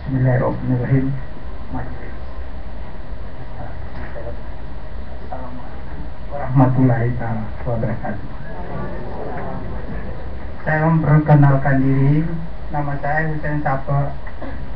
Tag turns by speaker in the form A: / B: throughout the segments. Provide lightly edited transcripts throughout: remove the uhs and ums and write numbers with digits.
A: Bismillahirrahmanirrahim. Majelis. Assalamualaikum warahmatullahi wabarakatuh. Saya memperkenalkan diri. Nama saya Husain Sape,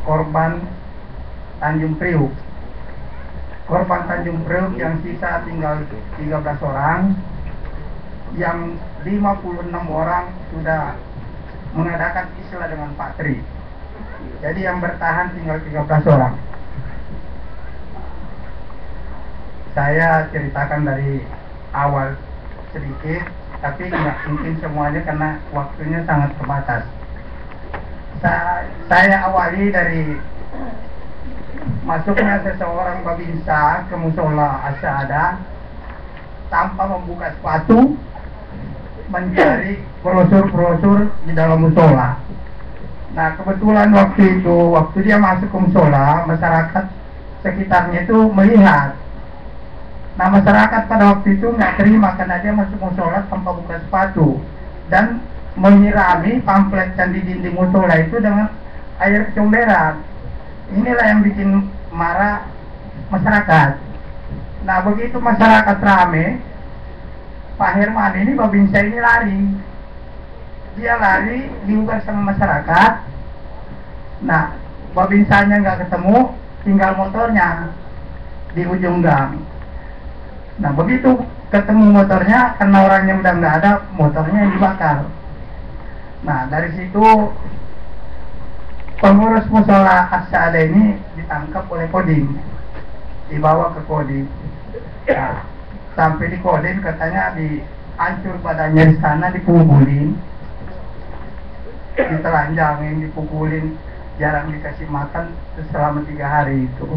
A: korban Tanjung Priuk. Korban Tanjung Priuk yang sisa tinggal 13 orang, yang 56 orang sudah mengadakan islah dengan Pak Tri. Jadi yang bertahan tinggal 13 orang. Saya ceritakan dari awal sedikit, tapi nggak mungkin semuanya karena waktunya sangat terbatas. Saya awali dari masuknya seseorang babinsa ke musola Asyada tanpa membuka sepatu, mencari brosur-brosur di dalam musola. Nah, kebetulan waktu dia masuk ke musola, masyarakat sekitarnya itu melihat. Nah, masyarakat pada waktu itu nggak terima karena dia masuk musola tanpa buka sepatu dan menyirami pamflet yang di dinding musola itu dengan air kecomberan. Inilah yang bikin marah masyarakat. Nah, begitu masyarakat rame, Pak Herman ini, babinsa ini lari. Dia lari, diubar sama masyarakat. Nah, babinsanya nggak ketemu, tinggal motornya di ujung gang. Nah, begitu ketemu motornya, karena orangnya udah nggak ada, motornya yang dibakar. Nah, dari situ pengurus musola Asyada ini ditangkap oleh Kodim, dibawa ke Kodim. Nah, sampai di Kodim katanya dihancur badannya di sana, dipukulin, ditelanjangin, dipukulin, jarang dikasih makan selama 3 hari itu.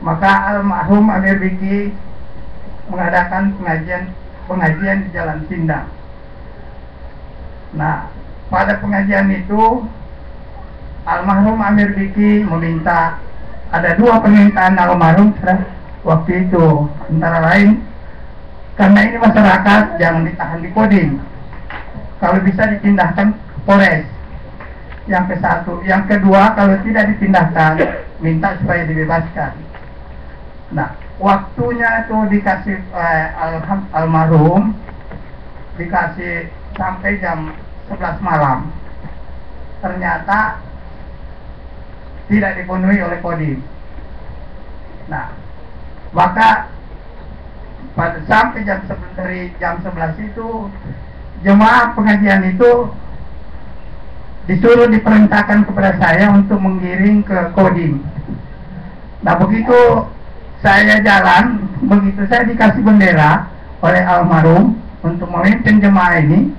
A: Maka almarhum Amir Biki mengadakan pengajian di Jalan Sindang. Nah, pada pengajian itu almarhum Amir Biki meminta, ada 2 permintaan almarhum waktu itu, antara lain karena ini masyarakat jangan ditahan di Kodim, kalau bisa dipindahkan Polres. Yang ke-1, yang kedua, kalau tidak dipindahkan, minta supaya dibebaskan. Nah, waktunya itu dikasih almarhum dikasih sampai jam 11 malam. Ternyata tidak dipenuhi oleh Kodim. Nah, maka sampai dari jam 11 itu jemaah pengajian itu disuruh diperintahkan kepada saya untuk menggiring ke Kodim. Nah, begitu saya jalan, begitu saya dikasih bendera oleh almarhum untuk memimpin jemaah ini.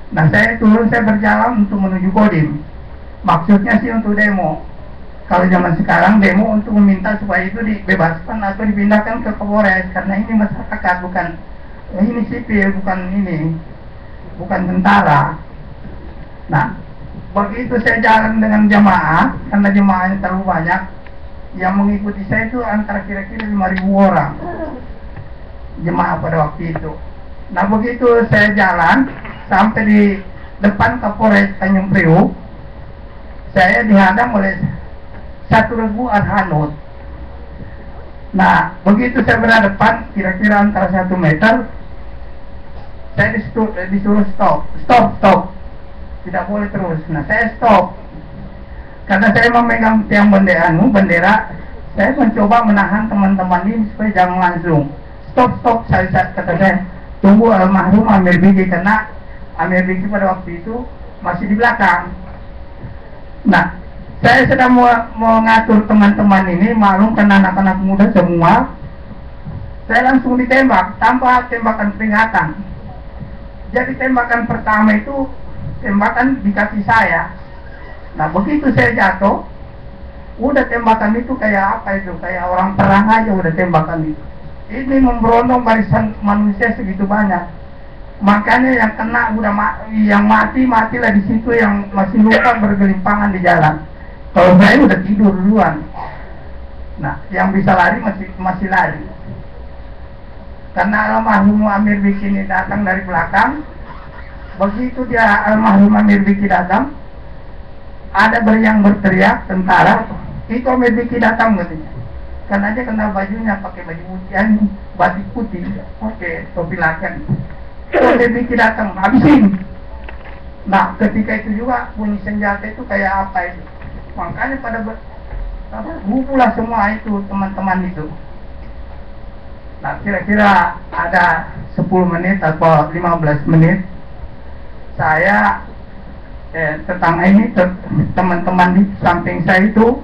A: Nah, saya turun, saya berjalan untuk menuju Kodim. Maksudnya sih untuk demo. Kalau zaman sekarang demo untuk meminta supaya itu dibebaskan atau dipindahkan ke Polres, karena ini masyarakat, bukan ini sipil, bukan tentara. Nah, begitu saya jalan dengan jemaah, karena jemaahnya terlalu banyak, yang mengikuti saya itu antara kira-kira 5.000 orang jemaah pada waktu itu. Nah, begitu saya jalan sampai di depan Kapolres Tanjung Priuk, saya dihadang oleh 1 regu Arhanut. Nah, begitu saya berhadapan kira-kira antara 1 meter, saya disuruh stop, tidak boleh terus. Nah, saya stop karena saya memegang tiang bendera. Saya mencoba menahan teman-teman ini supaya jangan langsung stop. Kata saya, tunggu almarhum Amir Biki, karena Amir Biki pada waktu itu masih di belakang. Nah, saya sedang mau ngatur teman-teman ini, maklum kan anak-anak muda semua. Saya langsung ditembak tanpa tembakan peringatan. Jadi tembakan pertama itu tembakan di kaki saya. Nah, begitu saya jatuh, udah tembakan itu kayak apa itu? Kayak orang perang aja udah tembakan itu. Ini memberondong barisan manusia segitu banyak. Makanya yang kena udah yang matilah di situ, yang masih luka bergelimpangan di jalan. Kalau saya udah tidur duluan. Nah, yang bisa lari masih lari. Karena almarhum Amir Biki ini datang dari belakang. Begitu dia almarhum Amir Biki datang, ada yang berteriak tentara, itu Amir Biki datang katanya. Karena dia kena bajunya pakai baju putih, batik putih, pakai topi lakan. Amir Biki datang, habisin. Nah, ketika itu juga bunyi senjata itu kayak apa itu? Makanya pada ngumpullah semua itu teman-teman itu. Nah, kira-kira ada 10 menit atau 15 menit saya tetangga ini teman-teman di samping saya itu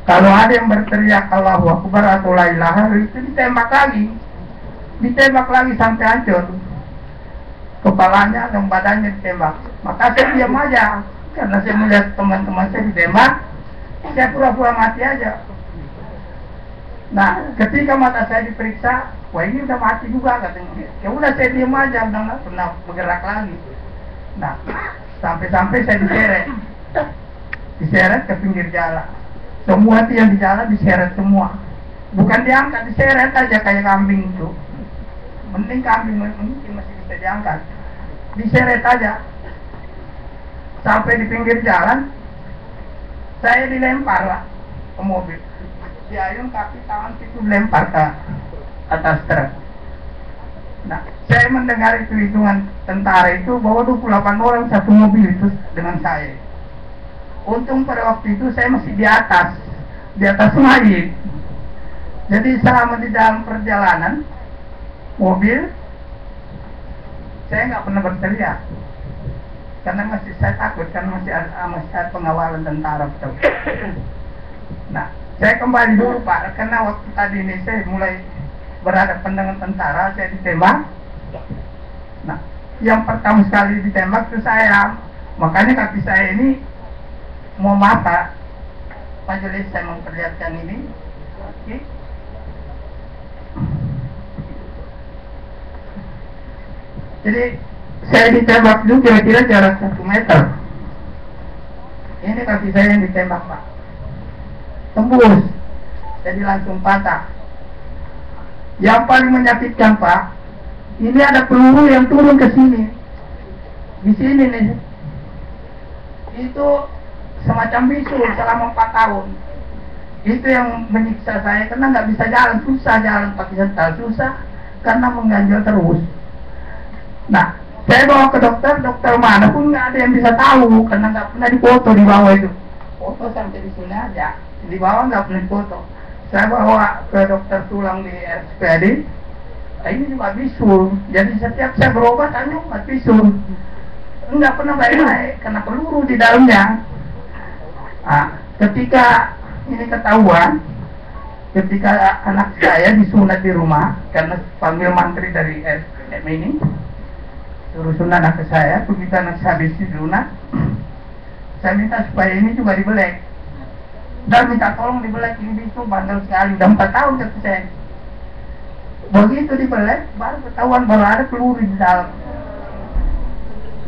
A: kalau ada yang berteriak Allahu Akbar atau la ilaha itu ditembak lagi sampai hancur kepalanya dan badannya ditembak. Maka saya diam aja karena saya melihat teman-teman saya ditembak, saya pura-pura mati aja. Nah, ketika mata saya diperiksa, wah ini udah mati juga katanya. Ya udah saya diam aja, udah nggak pernah bergerak lagi. Nah, sampai-sampai saya diseret ke pinggir jalan. Semua itu yang di jalan diseret semua. Bukan diangkat, diseret aja kayak kambing itu. Mending kambing mungkin masih bisa diangkat. Diseret aja. Sampai di pinggir jalan, saya dilempar lah ke mobil. Diayun kaki tangan itu dilempar ke atas truk. Nah, saya mendengar itu hitungan tentara itu bahwa 28 orang satu mobil itu dengan saya. Untung pada waktu itu saya masih di atas mayit. Jadi selama di dalam perjalanan mobil, saya nggak pernah berteriak karena masih saya takut karena masih ada pengawalan tentara betul. Nah, saya kembali dulu Pak, karena waktu tadi ini saya mulai berhadapan dengan tentara, saya ditembak. Nah, yang pertama sekali ditembak itu saya, makanya kaki saya ini mau mata. Majelis saya memperlihatkan ini. Oke. Jadi saya ditembak itu kira-kira jarak 1 meter. Ini kaki saya yang ditembak Pak, tembus, jadi langsung patah. Yang paling menyakitkan Pak, ini ada peluru yang turun ke sini, di sini nih. Itu semacam bisul selama 4 tahun. Itu yang menyiksa saya karena nggak bisa jalan, susah jalan pakai sendal, susah karena mengganjal terus. Nah, saya bawa ke dokter mana pun nggak ada yang bisa tahu karena nggak pernah difoto di bawah itu. Foto sampai di sini aja, di bawah nggak pernah difoto. Saya bawa ke dokter tulang di RSPAD, ini juga bisul. Jadi setiap saya berobat hanya obat bisul, nggak pernah baik-baik karena peluru di dalamnya. Nah, ketika ini ketahuan, ketika anak saya disunat di rumah karena panggil mantri dari SM ini suruh sunat anak saya, begitu anak saya habis disunat, saya minta supaya ini juga dibelek dan minta tolong dibelek, ini itu bandel sekali, udah 4 tahun kata saya. Begitu dibelek baru ketahuan baru ada peluru di dalam,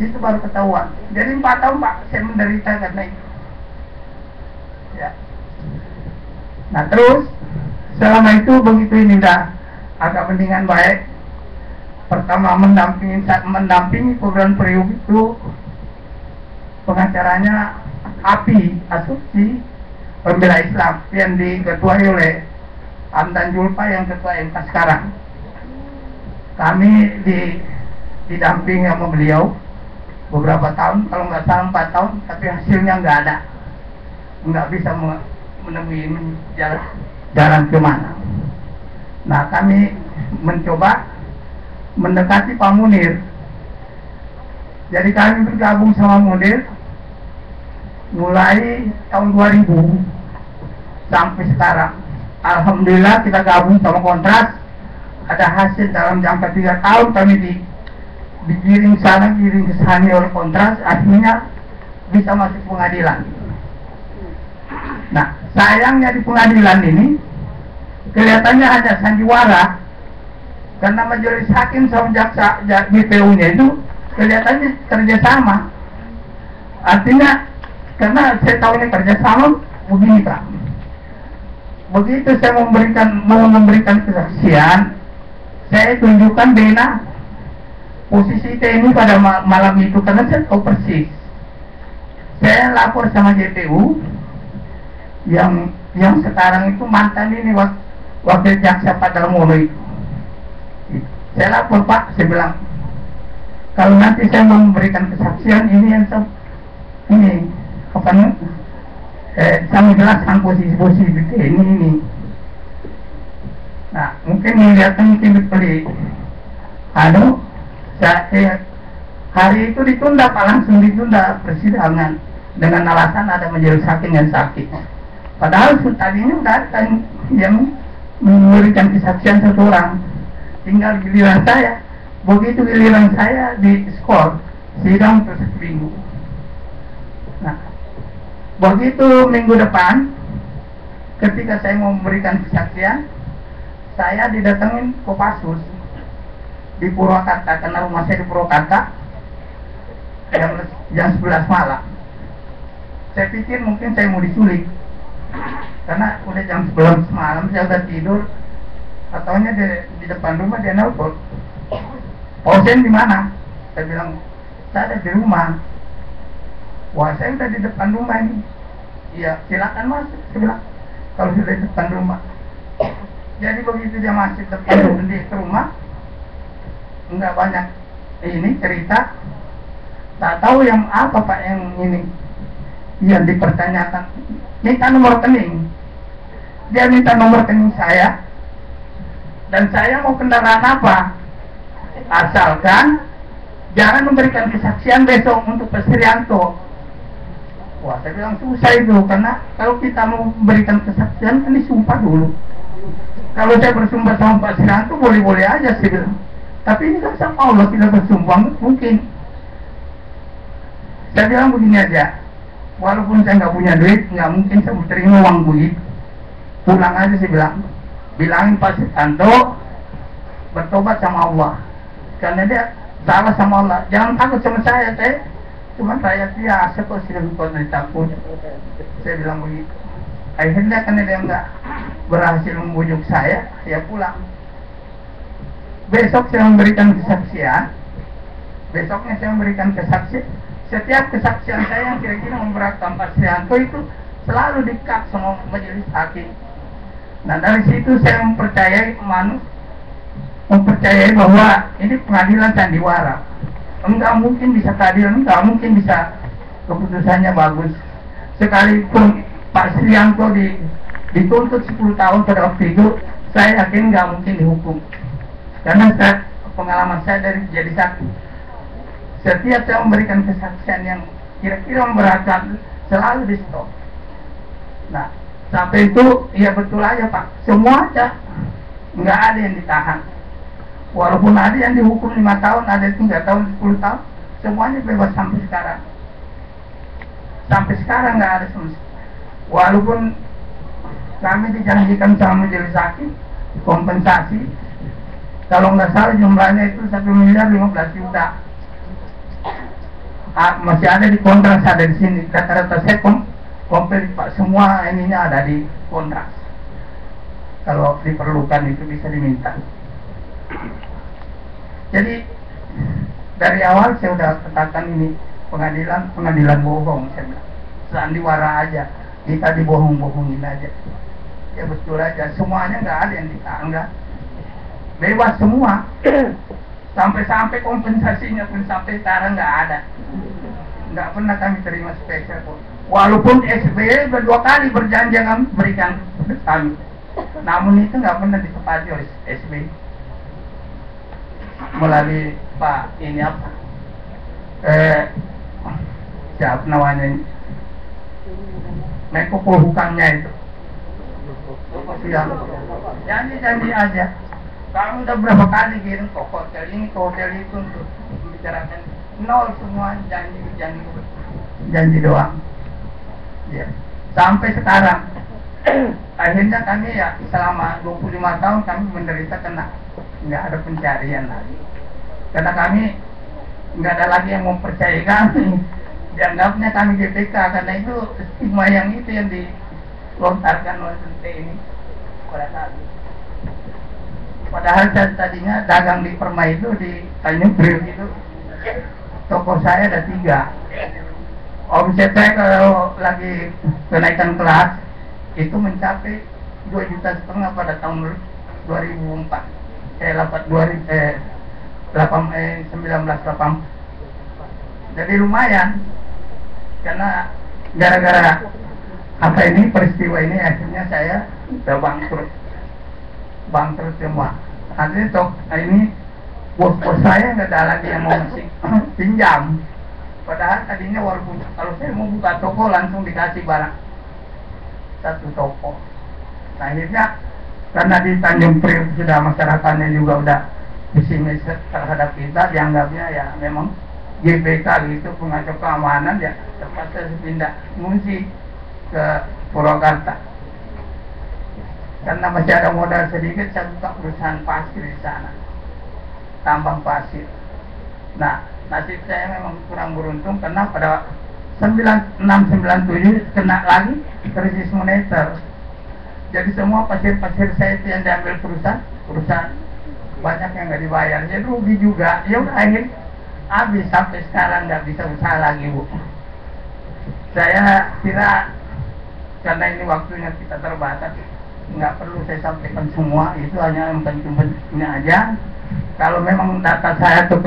A: itu baru ketahuan. Jadi 4 tahun Pak saya menderita karena itu ya. Nah terus selama itu begitu ini udah agak mendingan baik. Pertama mendampingi program Priuk itu pengacaranya API, Asumsi Pembela Islam yang diketuai oleh Hamdan Julfa yang ketua MK sekarang. Kami didampingi sama beliau beberapa tahun, kalau nggak salah 4 tahun, tapi hasilnya nggak ada, nggak bisa menemui jalan kemana. Nah kami mencoba mendekati Pak Munir. Jadi kami bergabung sama Munir mulai tahun 2000 sampai sekarang. Alhamdulillah kita gabung sama Kontras, ada hasil dalam jangka 3 tahun kami digiring sana, giring ke sana oleh Kontras, akhirnya bisa masuk pengadilan. Nah sayangnya di pengadilan ini kelihatannya hanya sandiwara, karena majelis hakim sama jaksa BPU-nya itu kelihatannya kerjasama. Artinya karena saya tahu ini kerjasama begini Pak. Begitu saya mau memberikan kesaksian, saya tunjukkan Bena posisi TNI pada malam itu karena saya tahu persis. saya lapor sama JPU yang sekarang itu mantan ini wakil jaksa Padarmono itu. Saya lapor, Pak, saya bilang kalau nanti saya mau memberikan kesaksian ini yang ini apa namanya, saya menjelaskan posisi-posisi ini. Nah, mungkin melihatnya mungkin dibeli. Hari itu ditunda, Pak, langsung ditunda persidangan dengan alasan ada majelis hakim yang sakit. Padahal tadinya udah ada yang memberikan kesaksian satu orang, tinggal giliran saya. Begitu giliran saya di skor sidang terus minggu. Nah, begitu minggu depan ketika saya mau memberikan kesaksian, saya didatengin Kopassus di Purwakarta, karena rumah saya di Purwakarta, jam 11 malam. Saya pikir mungkin saya mau diculik, karena udah jam 11 malam, saya udah tidur. Ataunya di depan rumah dia nelpon, Osen di mana? Saya bilang, saya ada di rumah. Wah, saya udah di depan rumah ini. Iya, silakan masuk. Saya bilang, kalau sudah di depan rumah. Jadi begitu dia masuk depan rumah, nggak banyak ini cerita. Tak tahu yang apa, Pak, yang ini yang dipertanyakan. Minta nomor rekening. Dia minta nomor rekening saya, dan saya mau kendaraan apa, asalkan jangan memberikan kesaksian besok untuk Pak Srianto. Wah, saya bilang susah itu, karena kalau kita mau memberikan kesaksian kan disumpah dulu. Kalau saya bersumpah sama Pak Srianto boleh-boleh aja, saya bilang. Tapi ini kan sama Allah tidak bersumpah, mungkin. Saya bilang begini aja, walaupun saya nggak punya duit, nggak mungkin saya terima uang begitu. Pulang aja, saya bilang. Bilangin Pak Srianto bertobat sama Allah, karena dia salah sama Allah. Jangan takut sama saya cuma rakyat biasa kok, sudah takut. Saya bilang begitu. Akhirnya karena dia nggak berhasil membujuk saya, ya pulang. Besok saya memberikan kesaksian. Besoknya saya memberikan kesaksian. Setiap kesaksian saya yang kira-kira memberatkan Pak Srianto itu selalu di-cut sama majelis hakim. Nah, dari situ saya mempercayai bahwa ini pengadilan sandiwara. Enggak mungkin bisa keadilan, enggak mungkin bisa keputusannya bagus. Sekalipun Pak Srianto dituntut 10 tahun pada waktu itu, saya yakin enggak mungkin dihukum. Karena pengalaman saya dari jadi saksi, setiap saya memberikan kesaksian yang kira-kira memberatkan, selalu di stop. Nah, sampai itu, ya betul aja, Pak, semua aja nggak ada yang ditahan. Walaupun ada yang dihukum 5 tahun, ada yang 3 tahun, 10 tahun, semuanya bebas sampai sekarang. Sampai sekarang nggak ada sama. Walaupun kami dijanjikan sama majelis hakim kompensasi, kalau nggak salah jumlahnya itu 1.015.000.000. Masih ada di kontrak, ada di sini. Rata-rata saya komplit, Pak, semua ininya ada di kontrak. Kalau diperlukan itu bisa diminta. Jadi dari awal saya udah katakan ini pengadilan bohong, saya bilang. Sandiwara aja, kita dibohong-bohongin aja. Ya betul aja, semuanya nggak ada yang ditanggap. Bebas semua. Sampai-sampai kompensasinya pun sampai sekarang nggak ada. Nggak pernah kami terima spesial kok. Walaupun SBY berdua kali berjanji akan berikan kami, namun itu nggak pernah ditepati oleh SBY melalui Pak ini apa? Siapa namanya? Menko Polhukamnya itu. Janji aja. Kami udah berapa kali kirim ke hotel ini, ke hotel itu untuk membicarakan, nol semua janji doang. Ya, sampai sekarang. Akhirnya kami ya selama 25 tahun kami menderita karena nggak ada pencarian lagi. Karena kami nggak ada lagi yang mempercayai kami. Dianggapnya kami GPK, karena itu stigma yang itu yang dilontarkan oleh ini pada saat itu. Padahal saya tadinya dagang di Permai itu, di Tanjung Priok itu, toko saya ada 3. Omset saya kalau lagi kenaikan kelas itu mencapai 2,5 juta pada tahun 2004. 1980. Jadi lumayan, karena gara-gara apa ini peristiwa ini akhirnya saya bangkrut semua. Artinya ini bos-bos saya nggak ada lagi yang mau ngasih pinjam. Padahal tadinya walaupun kalau saya mau buka toko langsung dikasih barang satu toko. Nah, akhirnya karena di Tanjung Priok sudah masyarakatnya juga udah pesimis terhadap kita, dianggapnya ya memang GBK gitu, pengacau keamanan, ya terpaksa pindah ngungsi ke Purwakarta. Karena masih ada modal sedikit, saya buka perusahaan pasir di sana, tambang pasir. Nah, nasib saya memang kurang beruntung karena pada 96-97 kena lagi krisis moneter. Jadi semua pasir-pasir saya itu yang diambil perusahaan banyak yang nggak dibayar, jadi rugi juga. Ya udah, akhirnya habis, sampai sekarang nggak bisa usaha lagi, Bu. Saya kira karena ini waktunya kita terbatas, nggak perlu saya sampaikan semua, itu hanya yang penting aja. Kalau memang data saya atau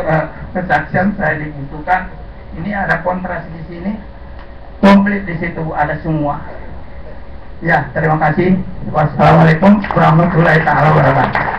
A: kesaksian saya dibutuhkan, ini ada kontras di sini, komplit di situ, Bu, ada semua. Ya, terima kasih. Wassalamualaikum warahmatullahi wabarakatuh.